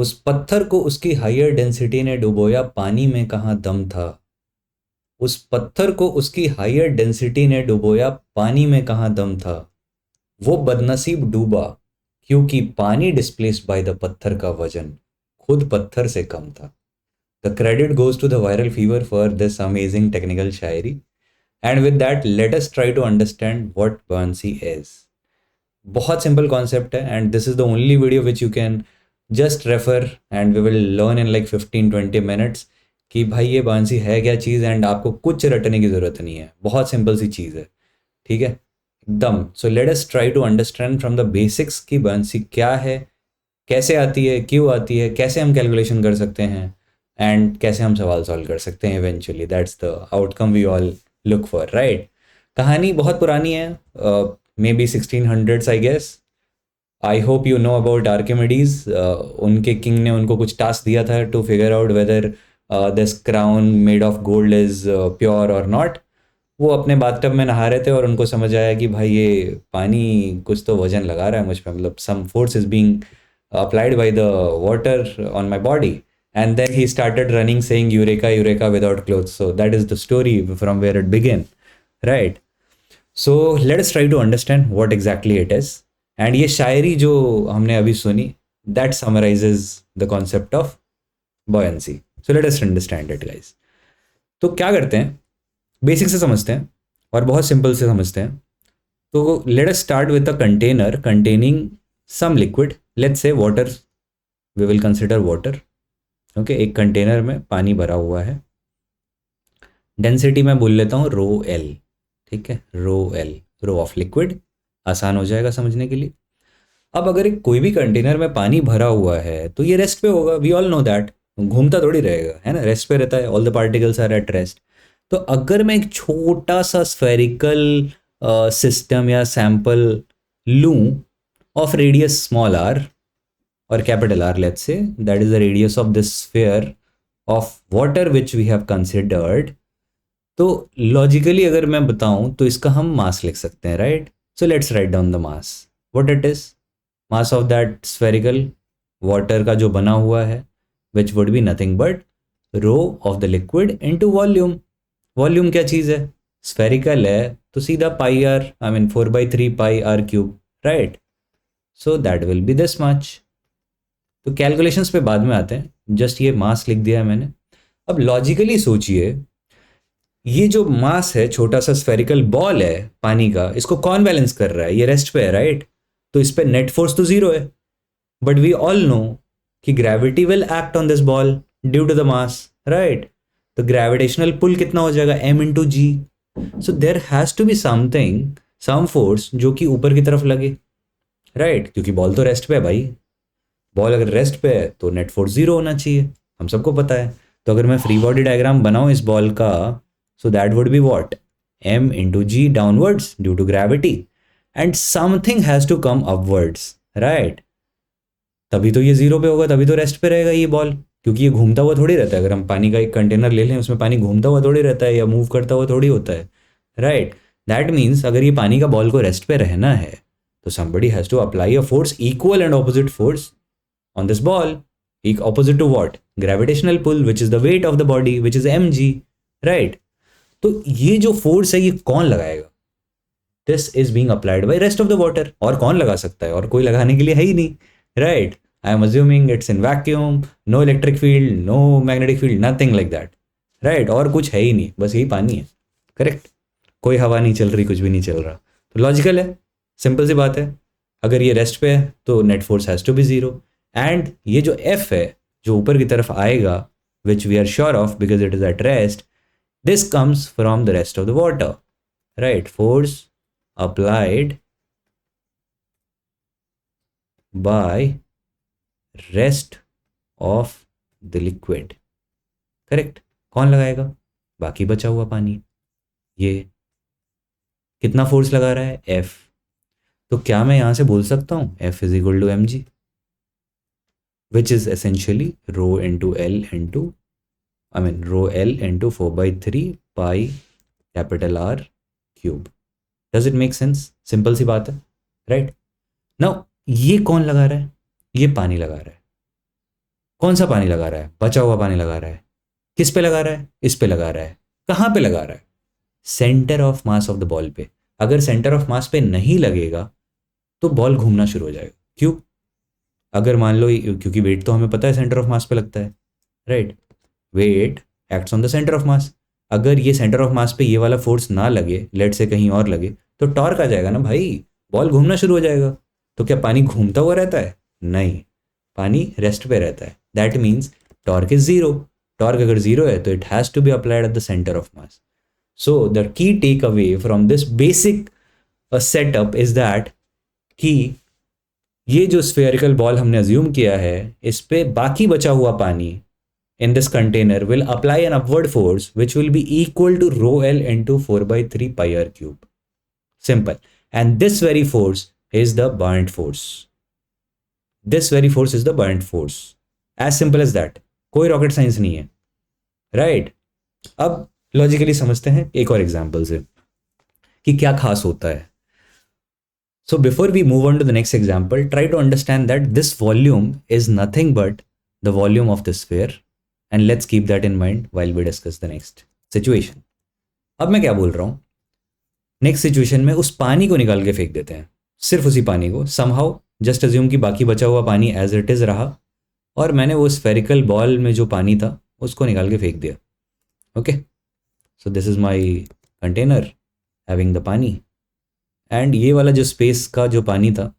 उस पत्थर को उसकी हायर डेंसिटी ने डुबोया, पानी में कहाँ दम था। उस पत्थर को उसकी हायर डेंसिटी ने डुबोया, पानी में कहाँ दम था। वो बदनसीब डूबा, क्योंकि पानी डिस्प्लेस्ड बाय द पत्थर का वजन खुद पत्थर से कम था। The credit goes to the viral fever for this amazing technical shayari. And with that let us try to understand what buoyancy is. बहुत सिंपल कॉन्सेप्ट है, and this is the only video which you can just refer, and we will learn in like 15-20 minutes कि भाई ये बांसी है क्या चीज़, and आपको कुछ रटने की ज़रूरत नहीं है, बहुत सिंपल सी चीज़ है। ठीक है, एकदम। So let us try to understand from the basics कि बांसी क्या है, कैसे आती है, क्यों आती है, कैसे हम कैलकुलेशन कर सकते हैं, एंड कैसे हम सवाल सॉल्व कर सकते हैं eventually. That's the outcome we all look for, right. कहानी बहुत पुरानी है, may be 1600s I guess. I hope you know about Archimedes. उनके किंग ने उनको कुछ टास्क दिया था to figure out whether this crown made of gold is pure और नॉट। वो अपने बाथटब में नहा रहे थे और उनको समझ आया कि भाई ये पानी कुछ तो वजन लगा रहा है मुझ पे, मतलब some force is being applied by the water on my body. And then he started running saying eureka eureka without clothes. So that is the story from where it began, right? So let us try to understand what exactly it is. And ये शायरी जो हमने अभी सुनी, that summarizes the concept of buoyancy. So let us understand it, guys. तो क्या करते हैं, basic से समझते हैं और बहुत सिंपल से समझते हैं। तो let us start with a container containing some liquid, let's say water, we will consider water. Okay, एक कंटेनर में पानी भरा हुआ है, डेंसिटी मैं बोल लेता हूँ रो एल। ठीक है, rho l, rho of liquid, आसान हो जाएगा समझने के लिए। अब अगर एक कोई भी कंटेनर में पानी भरा हुआ है तो ये रेस्ट पे होगा, वी ऑल नो दैट, घूमता थोड़ी रहेगा, है ना, रेस्ट पे रहता है, all the particles are at rest. तो अगर मैं एक छोटा सा स्फेरिकल सिस्टम या सैंपल लूँ of radius small r or capital R, let's say, that is the radius of this sphere of water which we have considered. तो logically अगर मैं बताऊं तो इसका हम मास लिख सकते हैं, right. So let's write down the mass, what it is. Mass of that spherical water का जो बना हुआ है, which would be nothing but rho of the liquid into volume. Volume क्या चीज़ है, स्फेरिकल है, तो सीधा pi r, I mean 4/3 pi r cube, right. So that will be this much. तो कैलकुलेशंस पे बाद में आते हैं, जस्ट ये मास लिख दिया है मैंने। अब लॉजिकली सोचिए, ये जो मास है, छोटा सा स्फेरिकल बॉल है पानी का, इसको कौन बैलेंस कर रहा है, ये रेस्ट पे है, राइट। तो इस पे नेट फोर्स तो जीरो है, बट वी ऑल नो कि gravity will act on this ball due to the mass, right. तो ग्रेविटेशनल पुल कितना हो जाएगा, m/g। So there has to be something, some force जो कि ऊपर की तरफ लगे, राइट, क्योंकि बॉल तो रेस्ट पे है भाई। बॉल अगर रेस्ट पे है तो नेट फोर्स जीरो होना चाहिए, हम सबको पता है। तो अगर मैं फ्री बॉडी डायग्राम बनाऊं इस बॉल का, so that would be what, m/g downwards due to gravity, and something has to come upwards, right. तभी तो ये जीरो पे होगा, तभी तो रेस्ट पे रहेगा ये बॉल, क्योंकि ये घूमता हुआ थोड़ी रहता है। अगर हम पानी का एक कंटेनर ले लें, उसमें पानी घूमता हुआ थोड़ी रहता है या मूव करता हुआ थोड़ी होता है, राइट। दैट मीन्स अगर ये पानी का बॉल को रेस्ट पे रहना है तो somebody has to apply a force, equal and opposite force on this ball, opposite to what, gravitational pull, which is the weight of the body, which is mg, right। तो ये जो force है ये कौन लगाएगा, this is being applied by rest of the water. और कौन लगा सकता है, और कोई लगाने के लिए है ही नहीं, right. I am assuming it's in vacuum, no electric field, no magnetic field, nothing like that, right. और कुछ है ही नहीं, बस यही पानी है, करेक्ट। कोई हवा नहीं चल रही, कुछ भी नहीं चल रहा, तो लॉजिकल है, सिंपल सी बात है। अगर ये रेस्ट पे है तो net force has to be zero, and ये जो एफ है जो ऊपर की तरफ आएगा, which we are sure of because it is at rest, this comes from the rest of the water, right. Force applied by rest of the liquid, correct. कौन लगाएगा, बाकी बचा हुआ पानी। ये कितना फोर्स लगा रहा है, एफ। तो क्या मैं यहां से बोल सकता हूं F is equal to m g, which is essentially rho into l into, I mean rho l into 4/3 pi capital R cube. Does it make sense, simple सी बात है, राइट। नाउ ये कौन लगा रहा है, ये पानी लगा रहा है, कौन सा पानी लगा रहा है? बचा हुआ पानी लगा रहा है। किस पे लगा रहा है? इस पे लगा रहा है। कहाँ पे लगा रहा है? Centre of mass of the ball पे। अगर सेंटर ऑफ मास पे नहीं लगेगा तो बॉल घूमना शुरू हो जाएगा। क्यों? अगर मान लो, क्योंकि वेट तो हमें पता है सेंटर ऑफ मास पे लगता है, right? Weight acts on the centre of mass. अगर ये सेंटर ऑफ मास पे ये वाला फोर्स ना लगे, लेट से कहीं और लगे, तो टॉर्क आ जाएगा ना भाई, बॉल घूमना शुरू हो जाएगा। तो क्या पानी घूमता हुआ रहता है? नहीं, पानी रेस्ट पे रहता है। That means torque is zero. Torque अगर जीरो है तो it has to be applied at the centre of mass. So the key takeaway from this basic setup is that कि ये जो स्फेरिकल बॉल हमने अज्यूम किया है, इस पे बाकी बचा हुआ पानी in this container will apply an upward force which will be equal to rho L into 4 by 3 pi r cube. Simple. And this very force is the buoyant force. This very force is the buoyant force. As simple as that. कोई rocket science नहीं है, right? अब logically समझते हैं एक और example से कि क्या खास होता है. So before we move on to the next example, try to understand that this volume is nothing but the volume of the sphere, and let's keep that in mind while we discuss the next situation. अब मैं क्या बोल रहा हूँ, next situation में उस पानी को निकाल के फेंक देते हैं, सिर्फ उसी पानी को. समहाउ जस्ट अज्यूम कि बाकी बचा हुआ पानी एज इट इज रहा और मैंने वो स्फेरिकल बॉल में जो पानी था उसको निकाल के फेंक दिया. Okay, so this is my container having the पानी, एंड ये वाला जो स्पेस का जो पानी था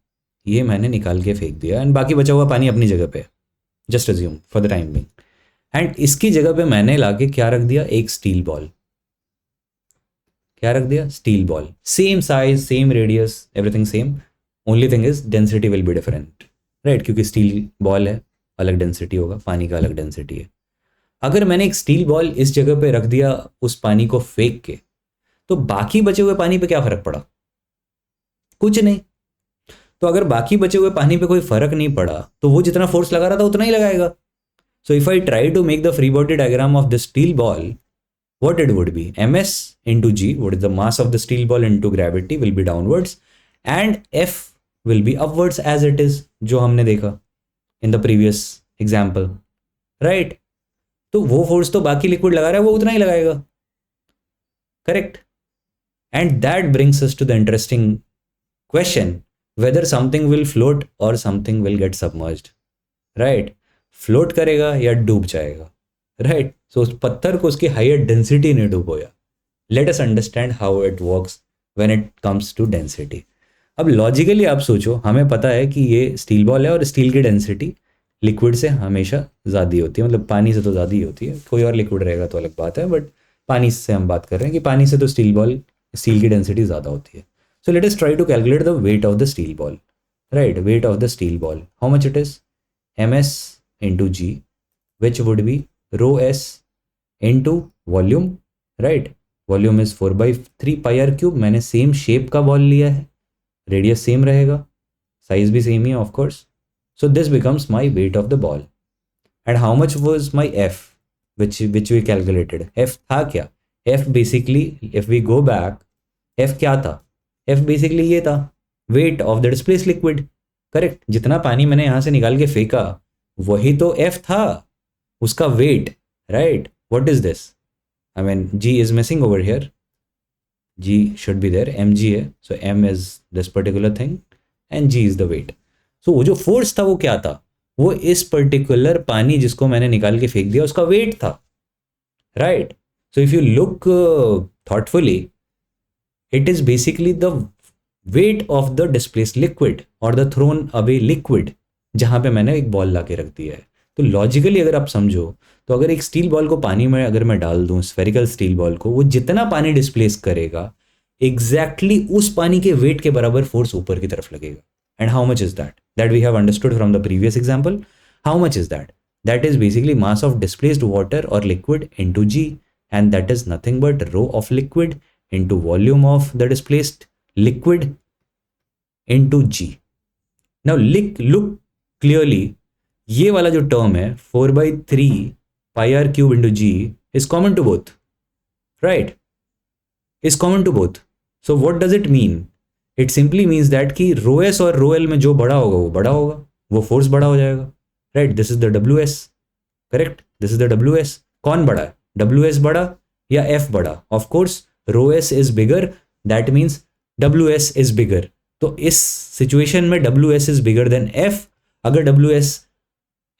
ये मैंने निकाल के फेंक दिया, एंड बाकी बचा हुआ पानी अपनी जगह पे, just assume for the time being. And इसकी जगह पे मैंने लाके क्या रख दिया, एक स्टील बॉल. क्या रख दिया? Steel ball. Same size, same radius, everything same, only thing is density will be different, right? क्योंकि स्टील बॉल है, अलग डेंसिटी होगा, पानी का अलग डेंसिटी है. अगर मैंने एक स्टील बॉल इस जगह पे रख दिया उस पानी को फेंक के, तो बाकी बचे हुए पानी पे क्या फर्क पड़ा? कुछ नहीं. तो अगर बाकी बचे हुए पानी पे कोई फर्क नहीं पड़ा तो वो जितना फोर्स लगा रहा था उतना ही लगाएगा. So if I try to make the free body diagram of the steel ball, what it would be? Ms into G, what is the mass of the steel ball into gravity, will be downwards, and F will be upwards as it is, जो हमने देखा in the previous example, right? तो वो force तो बाकी liquid लगा रहा है वो उतना ही लगाएगा, correct? And that brings us to the interesting question whether something will float or something will get submerged, right? Float करेगा या डूब जाएगा, राइट? सो उस पत्थर को उसकी हायर डेंसिटी ने डुबोया. Let us understand how it works when it comes to density. अब लॉजिकली आप सोचो, हमें पता है कि ये स्टील बॉल है और स्टील की डेंसिटी लिक्विड से हमेशा ज़्यादा होती है, मतलब पानी से तो ज़्यादा ही होती है. कोई और लिक्विड रहेगा तो अलग बात है, बट पानी से हम बात कर रहे हैं कि पानी से तो स्टील की डेंसिटी ज़्यादा होती है. So let us try to calculate the weight of the steel ball, right? Weight of the steel ball, how much it is? ms into G, which would be rho S into volume, right? Volume is 4 by 3 pi r cube. मैंने same shape का ball लिया है, radius same रहेगा, size भी same ही है of course. So this becomes my weight of the ball. And how much was my F which we calculated? F था क्या? F basically, if we go back, F क्या था? F basically ये था, wait of the displaced liquid, correct? जितना पानी मैंने यहाँ से निकाल के फेंका वही तो F था, उसका weight, right? What is this? I mean G is missing over here, G should be there, mg है, so m is this particular thing and G is the weight. So वो जो फोर्स था वो क्या था? वो इस पर्टिकुलर पानी जिसको मैंने निकाल के फेंक दिया उसका वेट था, right? So if you look thoughtfully, it is basically the weight of the displaced liquid और द थ्रोन अवे लिक्विड जहाँ पे मैंने एक बॉल ला के रख दिया है. तो लॉजिकली अगर आप समझो तो अगर एक स्टील बॉल को पानी में अगर मैं डाल दूं, स्फेरिकल स्टील बॉल को, वो जितना पानी डिस्प्लेस करेगा एग्जैक्टली उस पानी के वेट के बराबर फोर्स ऊपर की तरफ लगेगा. And how much is that? That we have understood from the previous example. How much is that? That is basically mass of displaced water और liquid into G, and that is nothing but rho of liquid into volume of the displaced liquid into G. Now look clearly, ये वाला जो term है 4 by 3 pi r cube into G is common to both, right? Is common to both. So what does it mean? It simply means that कि rho s और rho l में जो बड़ा होगा वो बड़ा होगा, वो फोर्स बड़ा हो जाएगा, right? This is the ws, correct, this is the डब्ल्यू एस। कौन बड़ा है, डब्ल्यू एस बड़ा या एफ बड़ा? Of course rho s is bigger, that means डब्ल्यू एस इज बिगर। तो इस सिचुएशन में डब्ल्यू s is bigger than f. अगर डब्ल्यू एस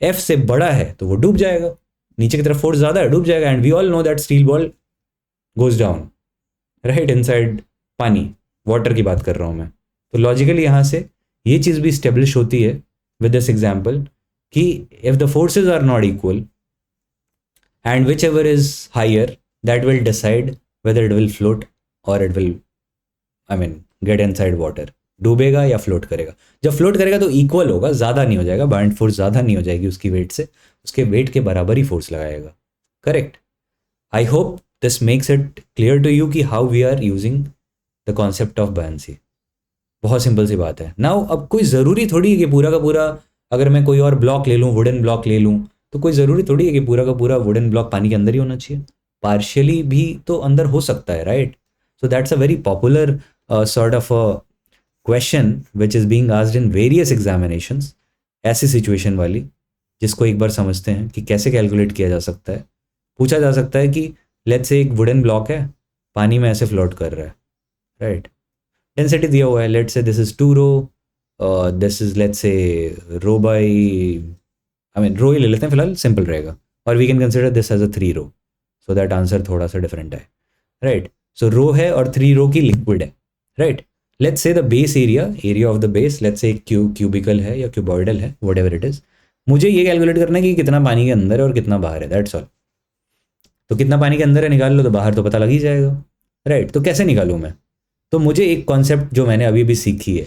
एफ से बड़ा है तो वो डूब जाएगा, नीचे की तरफ फोर्स ज्यादा है, डूब जाएगा। And we all know that steel ball goes down right inside पानी, वाटर की बात कर रहा हूं मैं। तो लॉजिकली यहां से ये चीज भी स्टेब्लिश होती है विद दिस एग्जाम्पल कि if the forces are not equal and whichever is higher, that will decide whether it will float और it will I mean get inside water. डूबेगा या फ्लोट करेगा? जब फ्लोट करेगा तो इक्वल होगा, ज्यादा नहीं हो जाएगा, बाइंड फोर्स ज्यादा नहीं हो जाएगी उसकी वेट से, उसके वेट के बराबर ही फोर्स लगाएगा। Correct. I hope this makes it clear to you कि how we are using the concept of buoyancy. बहुत सिंपल सी बात है। नाउ अब कोई ज़रूरी थोड़ी है कि पूरा का पूरा, अगर मैं कोई और ब्लॉक ले लूँ, वुडन ब्लॉक ले लूँ, तो कोई ज़रूरी थोड़ी है कि पूरा का पूरा वुडन ब्लॉक पानी के अंदर ही होना चाहिए। पार्शियली भी तो अंदर हो सकता है, right? So that's a very popular sort of a question which is being asked in various examinations. ऐसी सिचुएशन वाली जिसको एक बार समझते हैं कि कैसे कैलकुलेट किया जा सकता है। पूछा जा सकता है कि लेट्स से एक वुडन ब्लॉक है, पानी में ऐसे फ्लोट कर रहा है, राइट? डेंसिटी दिया हुआ है, let's say this is 2 rho, this is let's say rho by, I mean रो ही ले लेते हैं फिलहाल, सिंपल रहेगा। और we can consider this as a 3 rho, so that answer थोड़ा सा डिफरेंट है, राइट? सो रो है और 3 रो की लिक्विड है, right? Let's say the base area of the base, let's say cubical है या क्यूबॉइडल है, वट एवर इट इज। मुझे ये कैलकुलेट करना है कि कितना पानी के अंदर है और कितना बाहर है, दैट्स ऑल। तो कितना पानी के अंदर है निकाल लो, तो बाहर तो पता लग ही जाएगा, राइट? तो कैसे निकालूं मैं? तो मुझे एक कॉन्सेप्ट जो मैंने अभी भी सीखी है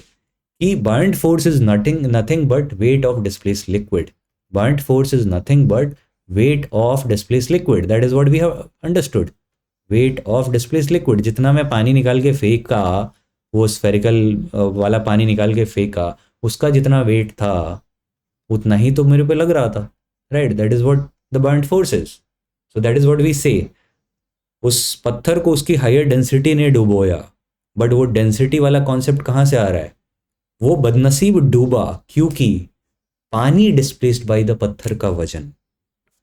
कि buoyant force is nothing but weight of displaced liquid. Buoyant force is nothing but weight of displaced liquid, that is what we have understood. Weight of displaced liquid, जितना मैं पानी निकाल के फेंका, वो स्फेरिकल वाला पानी निकाल के फेंका, उसका जितना वेट था उतना ही तो मेरे पे लग रहा था, right? That is what the buoyant force is. So that is what we say. उस पत्थर को उसकी हायर डेंसिटी ने डुबोया, बट वो डेंसिटी वाला कॉन्सेप्ट कहां से आ रहा है? वो बदनसीब डूबा क्योंकि पानी डिस्प्लेस्ड बाय द पत्थर का वजन।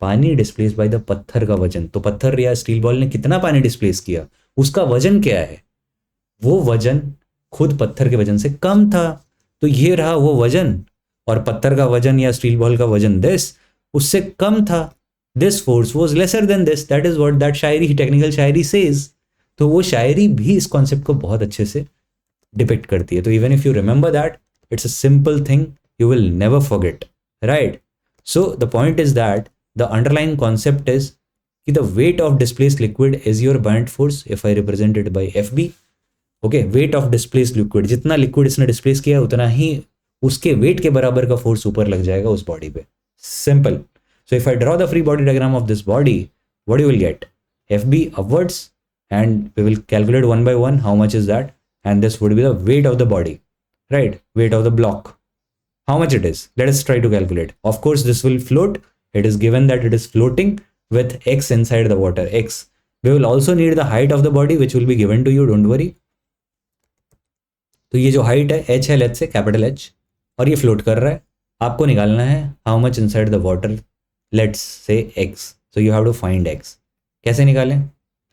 पानी डिस्प्लेस्ड बाय द पत्थर का वजन, तो पत्थर या स्टील बॉल ने कितना पानी डिस्प्लेस किया, उसका वजन क्या है? वो वजन खुद पत्थर के वजन से कम था। तो ये रहा वो वजन, और पत्थर का वजन या स्टील बॉल का वजन दिस उससे कम था। This force was lesser than this, that is what that Shayari, technical Shayari says. तो वो शायरी भी इस कॉन्सेप्ट को बहुत अच्छे से डिपिक्ट करती है। तो even if you remember that, it's a simple thing, you will never forget, right? So the point is that the underline concept is कि the weight of displaced liquid is your buoyant force if I represent it by F B. Okay, weight of displaced liquid, जितना liquid इसने displace किया उतना ही उसके weight के बराबर का force ऊपर लग जाएगा उस बॉडी पे। Simple. So if I draw the free body diagram of this body, what you will get? F B upwards, and we will calculate one by one how much is that, and this would be the weight of the body, right? Weight of the block, how much it is. Let us try to calculate. Of course this will float, it is given that it is floating with x inside the water, x. We will also need the height of the body which will be given to you, don't worry. तो ये जो height है h है, let's से capital H, और ये float कर रहा है, आपको निकालना है how much inside the water, let's say x. So you have to find x. कैसे निकालें?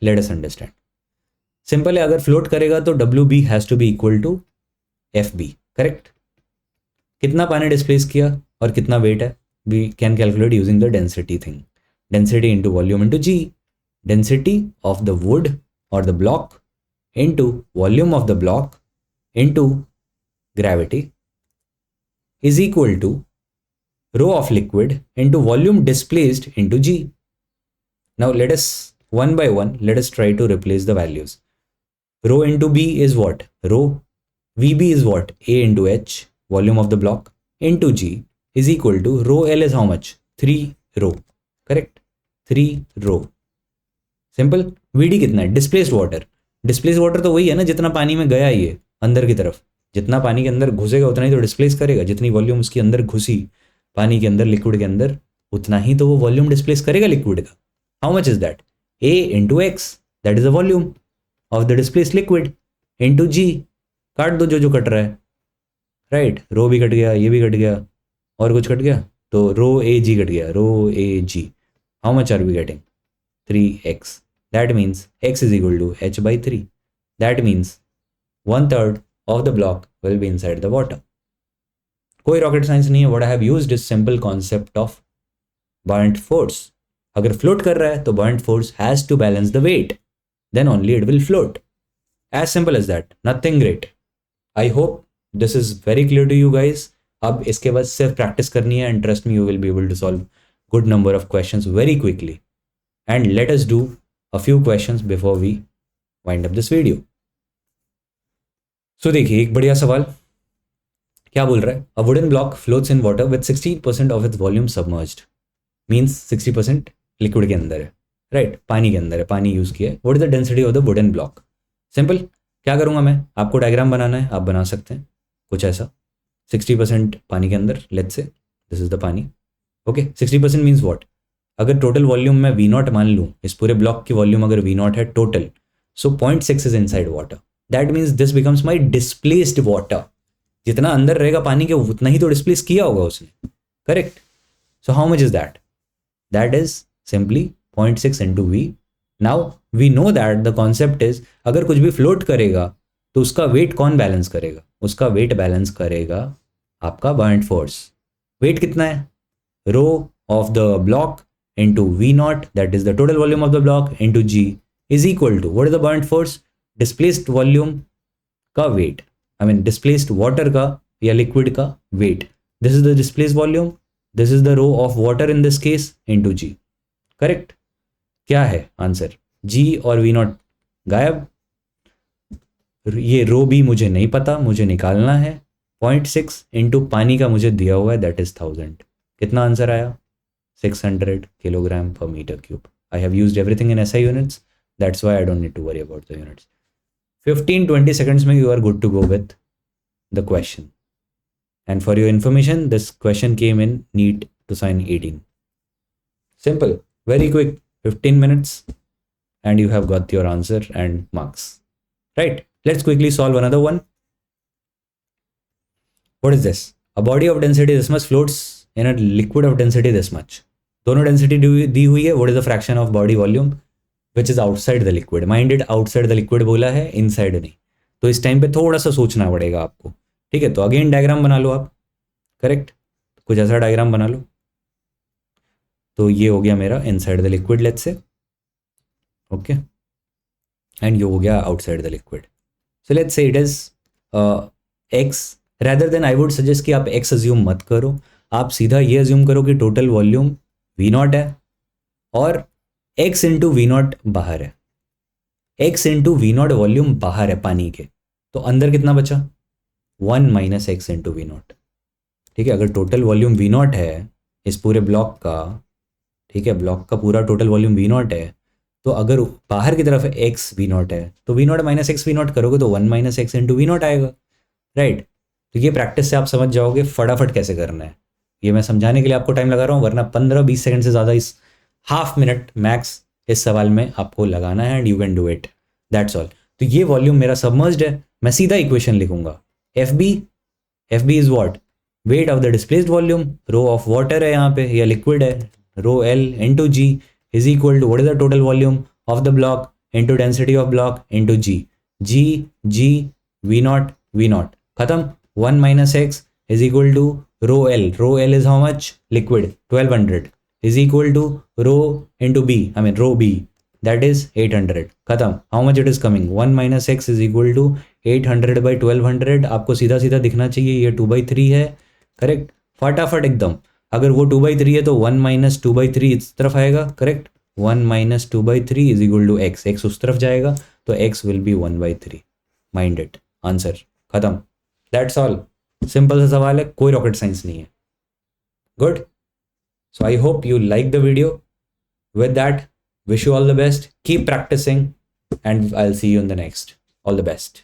Late us understand. सिंपल है, अगर फ्लोट करेगा तो W B has to be equal to F B, correct? कितना पानी डिस्प्लेस किया और कितना वेट है, we can calculate using the density thing. Density into volume into G. Density of the wood और the block into volume of the block into gravity is equal to rho of liquid into volume displaced into G. Now let us one by one, let us try to replace the values. Rho into B is what? Rho. VB is what? A into H, volume of the block, into G is equal to rho L is how much? 3 rho. Correct? 3 rho. Simple. VD कितना है? Displaced water. Displaced water तो वही है ना जितना पानी में गया ये अंदर की तरफ, जितना पानी के अंदर घुसेगा उतना ही तो डिस्प्लेस करेगा। जितनी वॉल्यूम उसके अंदर घुसी पानी के अंदर, लिक्विड के अंदर, उतना ही तो वो वॉल्यूम डिस्प्लेस करेगा लिक्विड का। How much is that? A into x, that is the volume of the displaced liquid, into G. काट दो जो कट रहा है, राइट? रो भी कट गया, ये भी कट गया, और कुछ कट गया, तो रो ए जी कट गया, रो ए जी। How much are we getting? 3x. That means x is equal to h by 3. That means 1/3 of the block will be inside the water. कोई रॉकेट साइंस नहीं है. What I have used is simple concept of buoyant force. अगर float कर रहा है तो buoyant force has to balance the weight. Then only it will float. As simple as that. Nothing great. I hope this is very clear to you guys. अब इसके बाद सिर्फ practice करनी है and trust me you will be able to solve good number of questions very quickly. And let us do a few questions before we wind up this video. So देखिए एक बढ़िया सवाल क्या बोल रहा है. A wooden block floats in water with 16% of its volume submerged. Means 60% liquid के अंदर है, राइट पानी के अंदर है, पानी यूज़ किया है. What is the density of the wooden block? Simple, क्या करूँगा मैं, आपको डायग्राम बनाना है, आप बना सकते हैं कुछ ऐसा. 60% पानी के अंदर, let's say this is the pani. Okay 60% means what? अगर टोटल वॉल्यूम मैं V0 मान लूँ, इस पूरे ब्लॉक की वॉल्यूम अगर V0 है total, so 0.6 is inside water. That means this becomes my displaced water. जितना अंदर रहेगा पानी के उतना ही तो डिस्प्लेस किया होगा उसने, correct. So how much is that? That is simply 0.6 into V. Now we know that the concept is अगर कुछ भी फ्लोट करेगा तो उसका वेट कौन बैलेंस करेगा? उसका वेट बैलेंस करेगा आपका buoyant force. वेट कितना है? Rho of the block into V0, that is the total volume of the block, into G is equal to what is the buoyant force? Displaced volume का weight, I mean displaced water का या liquid का weight. This is the displaced volume, this is the rho of water in this case into G. Correct. क्या है answer? G और V0 गायब. ये रो भी मुझे नहीं पता, मुझे निकालना है. 0.6 इंटू पानी का मुझे दिया हुआ है, दैट इज 1000. कितना आंसर आया? 600 kilogram per metre cube. I have used everything in SI units, that's why I don't need to worry about the units. 15-20 seconds में you are good to go with the question. And for your information, this question came in NEET 2018. Simple, very quick, 15 minutes and you have got your answer and marks. Right, let's quickly solve another one. What is this? A body of density this much floats in a liquid of density this much. दोनों density दी हुई है. What is the fraction of body volume which is outside the liquid? Minded outside the liquid बोला है, inside नहीं. तो इस time पे थोड़ा सा सोचना पड़ेगा आपको, ठीक है. तो अगेन डायग्राम बना लो आप, करेक्ट. कुछ ऐसा डायग्राम बना लो. तो ये हो गया मेरा inside the liquid, let's say, okay. And ये हो गया outside the liquid. So let's say it is x. Rather than I would suggest कि आप एक्स अज्यूम मत करो, आप सीधा ये अज्यूम करो कि टोटल वॉल्यूम V0 है और एक्स इंटू V0 बाहर है. एक्स इंटू V0 वॉल्यूम बाहर है पानी के, तो अंदर कितना बचा? 1 माइनस एक्स इंटू V0. ठीक है. अगर टोटल वॉल्यूम V0 है इस पूरे ब्लॉक का, ठीक है, ब्लॉक का पूरा टोटल वॉल्यूम V0 है, तो अगर बाहर की तरफ एक्स V0 है तो V0 माइनस एक्स V0 करोगे तो 1 माइनस एक्स इंटू V0 आएगा, राइट. तो ये प्रैक्टिस से आप समझ जाओगे फटाफट कैसे करना है. ये मैं समझाने के लिए आपको टाइम लगा रहा हूँ, वरना 15-20 सेकंड से ज़्यादा, इस हाफ मिनट मैक्स इस सवाल में आपको लगाना है and you can do it, that's all. तो ये वॉल्यूम मेरा सबमर्ज्ड है, मैं सीधा इक्वेशन लिखूंगा. FB is what? Weight of the displaced volume. Rho of water है यहाँ पे या लिक्विड है, rho L into G is equal to what is the total volume of the block into density of block into G V0 खत्म. 1 minus x is equal to rho L is how much? Liquid 1200 is equal to rho into B, I mean rho B, that is 800. खत्म. How much it is coming? 1 minus x is equal to 800 by 1200. आपको सीधा सीधा दिखना चाहिए, ये 2/3 है, correct. फटाफट एकदम. अगर वो 2/3 है तो 1 माइनस 2/3 इस तरफ आएगा, correct. 1 minus 2/3 is equal to x उस तरफ जाएगा, तो x will be 1/3. Mind it, answer खत्म. That's all. सिंपल सा सवाल है, कोई रॉकेट साइंस नहीं है. Good. So I hope you like the video. With that, wish you all the best. Keep practicing and I'll see you in the next. All the best.